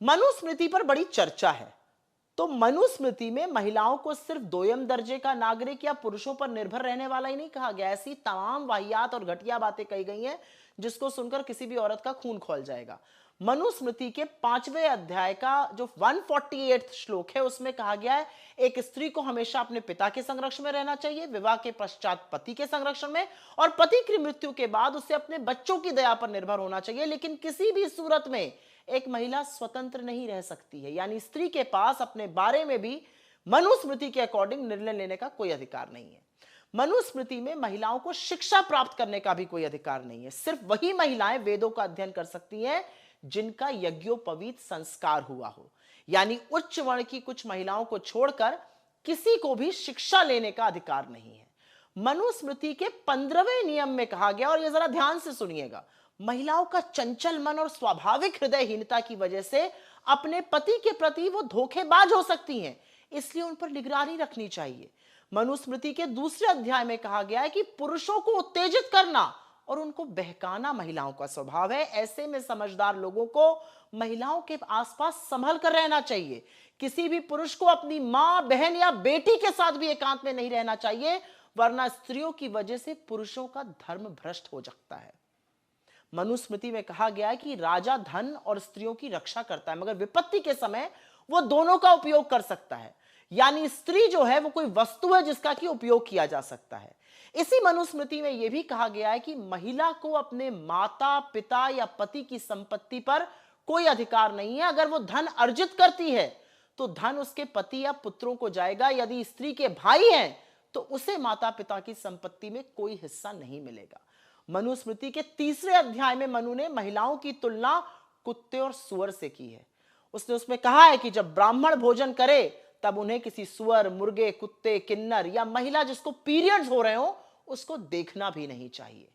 मनुस्मृति पर बड़ी चर्चा है। तो मनुस्मृति में महिलाओं को सिर्फ दोयम दर्जे का नागरिक या पुरुषों पर निर्भर रहने वाला ही नहीं कहा गया। ऐसी तमाम वाहियात और घटिया बातें कही गई हैं जिसको सुनकर किसी भी औरत का खून खौल जाएगा। मनुस्मृति के 5वें अध्याय का जो 148 श्लोक है उसमें कहा गया है एक स्त्री को हमेशा अपने पिता के संरक्षण में रहना चाहिए, विवाह के पश्चात पति के संरक्षण में, और पति की मृत्यु के बाद उसे अपने बच्चों की दया पर निर्भर होना चाहिए। लेकिन किसी भी सूरत में एक महिला स्वतंत्र नहीं रह सकती है, यानी स्त्री के पास अपने बारे में भी मनुस्मृति के अकॉर्डिंग निर्णय लेने का कोई अधिकार नहीं है। मनुस्मृति में महिलाओं को शिक्षा प्राप्त करने का भी कोई अधिकार नहीं है। सिर्फ वही महिलाएं वेदों का अध्ययन कर सकती हैं जिनका यज्ञोपवीत संस्कार हुआ हो, यानी उच्च वर्ण की कुछ महिलाओं को छोड़कर किसी को भी शिक्षा लेने का अधिकार नहीं है। मनुस्मृति के 15वें नियम में कहा गया, और यह जरा ध्यान से सुनिएगा, महिलाओं का चंचल मन और स्वाभाविक हृदयहीनता की वजह से अपने पति के प्रति वो धोखेबाज हो सकती हैं, इसलिए उन पर निगरानी रखनी चाहिए। मनुस्मृति के दूसरे अध्याय में कहा गया है कि पुरुषों को उत्तेजित करना और उनको बहकाना महिलाओं का स्वभाव है। ऐसे में समझदार लोगों को महिलाओं के आसपास संभल कर रहना चाहिए। किसी भी पुरुष को अपनी मां, बहन या बेटी के साथ भी एकांत में नहीं रहना चाहिए, वरना स्त्रियों की वजह से पुरुषों का धर्म भ्रष्ट हो सकता है। मनुस्मृति में कहा गया है कि राजा धन और स्त्रियों की रक्षा करता है, मगर विपत्ति के समय वो दोनों का उपयोग कर सकता है, यानी स्त्री जो है वो कोई वस्तु है जिसका कि उपयोग किया जा सकता है। इसी मनुस्मृति में यह भी कहा गया है कि महिला को अपने माता, पिता या पति की संपत्ति पर कोई अधिकार नहीं है। अगर वो धन अर्जित करती है तो धन उसके पति या पुत्रों को जाएगा। यदि स्त्री के भाई हैं तो उसे माता पिता की संपत्ति में कोई हिस्सा नहीं मिलेगा। मनुस्मृति के 3रे अध्याय में मनु ने महिलाओं की तुलना कुत्ते और सुअर से की है। उसने उसमें कहा है कि जब ब्राह्मण भोजन करे तब उन्हें किसी सुअर, मुर्गे, कुत्ते, किन्नर या महिला जिसको पीरियड्स हो रहे हो उसको देखना भी नहीं चाहिए।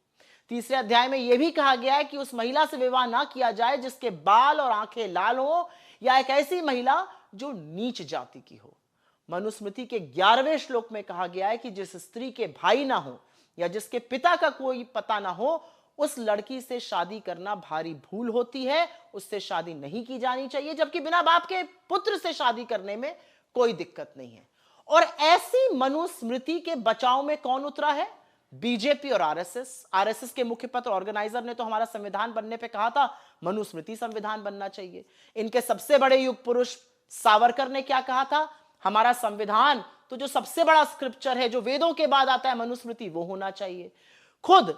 3रे अध्याय में यह भी कहा गया है कि उस महिला से विवाह ना किया जाए जिसके बाल और आंखें लाल हो, या एक ऐसी महिला जो नीच जाति की हो। मनुस्मृति के 11वें श्लोक में कहा गया है कि जिस स्त्री के भाई ना हो या जिसके पिता का कोई पता ना हो, उस लड़की से शादी करना भारी भूल होती है, उससे शादी नहीं की जानी चाहिए, जबकि बिना बाप के पुत्र से शादी करने में कोई दिक्कत नहीं है। और ऐसी मनुस्मृति के बचाव में कौन उतरा है? बीजेपी और आरएसएस के मुख्य पत्र ऑर्गेनाइजर ने तो हमारा संविधान बनने पे कहा था मनुस्मृति संविधान बनना चाहिए। इनके सबसे बड़े युग पुरुष सावरकर ने क्या कहा था? हमारा संविधान तो जो सबसे बड़ा स्क्रिप्चर है, जो वेदों के बाद आता है मनुस्मृति, वो होना चाहिए। खुद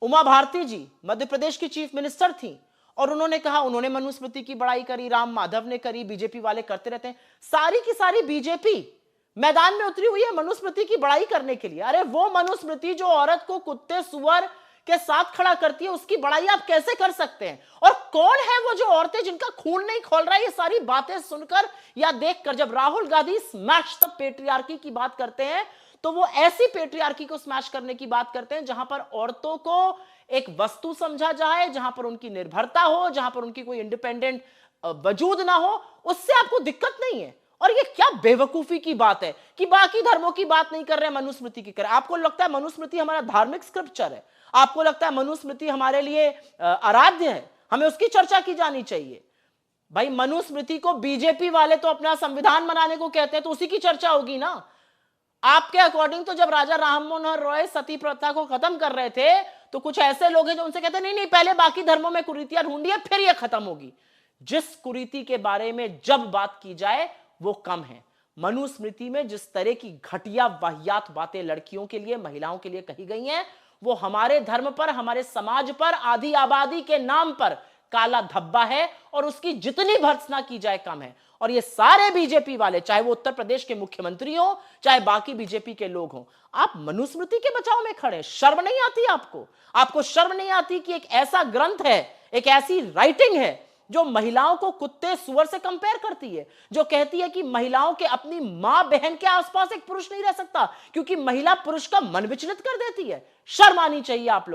उमा भारती जी मध्य प्रदेश की चीफ मिनिस्टर थी और उन्होंने कहा, उन्होंने मनुस्मृति की बड़ाई करी, राम माधव ने करी, बीजेपी वाले करते रहते हैं। सारी की सारी बीजेपी मैदान में उतरी हुई है मनुस्मृति की बड़ाई करने के लिए। अरे वो मनुस्मृति जो औरत को कुत्ते सुअर के साथ खड़ा करती है, उसकी बड़ाई आप कैसे कर सकते हैं? और कौन है वो जो औरतें जिनका खून नहीं खौल रहा है? ये सारी बातें सुनकर या देखकर जब Rahul Gandhi smash the patriarchy की बात करते हैं तो वो ऐसी पेट्रियार्की को स्मैश करने की बात करते हैं जहां पर औरतों को एक वस्तु समझा जाए, जहां पर उनकी निर्भरता हो, जहां पर उनकी कोई इंडिपेंडेंट वजूद ना हो। उससे आपको दिक्कत नहीं है। और ये क्या बेवकूफी की बात है कि बाकी धर्मों की बात नहीं कर रहे हैं, मनुस्मृति की कर रहे हैं। आपको लगता है मनुस्मृति हमारा धार्मिक स्क्रिप्चर है? आपको लगता है मनुस्मृति हमारे लिए आराध्य है? हमें उसकी चर्चा की जानी चाहिए। भाई मनुस्मृति को बीजेपी वाले तो अपना संविधान बनाने को कहते हैं, तो उसी की चर्चा होगी ना। आपके अकॉर्डिंग तो जब राजा राम मनोहर रॉय सती प्रथा को खत्म कर रहे थे तो कुछ ऐसे लोग हैं जो उनसे कहते हैं नहीं नहीं, पहले बाकी धर्मों में कुरीतियां ढूंढिए फिर ये खत्म होगी। जिस कुरीति के बारे में जब बात की जाए वो कम है। मनुस्मृति में जिस तरह की घटिया वाहियात बातें लड़कियों के लिए, महिलाओं के लिए कही गई हैं, वो हमारे धर्म पर, हमारे समाज पर, आधी आबादी के नाम पर काला धब्बा है और उसकी जितनी भर्त्सना की जाए कम है। और ये सारे बीजेपी वाले, चाहे वो उत्तर प्रदेश के मुख्यमंत्री हो, चाहे बाकी बीजेपी के लोग हो, आप मनुस्मृति के बचाव में खड़े। शर्म नहीं आती आपको? आपको शर्म नहीं आती कि एक ऐसा ग्रंथ है, एक ऐसी राइटिंग है जो महिलाओं को कुत्ते सुअर से कंपेयर करती है, जो कहती है कि महिलाओं के अपनी मां बहन के आसपास एक पुरुष नहीं रह सकता क्योंकि महिला पुरुष का मन विचलित कर देती है। शर्म आनी चाहिए आप लोग।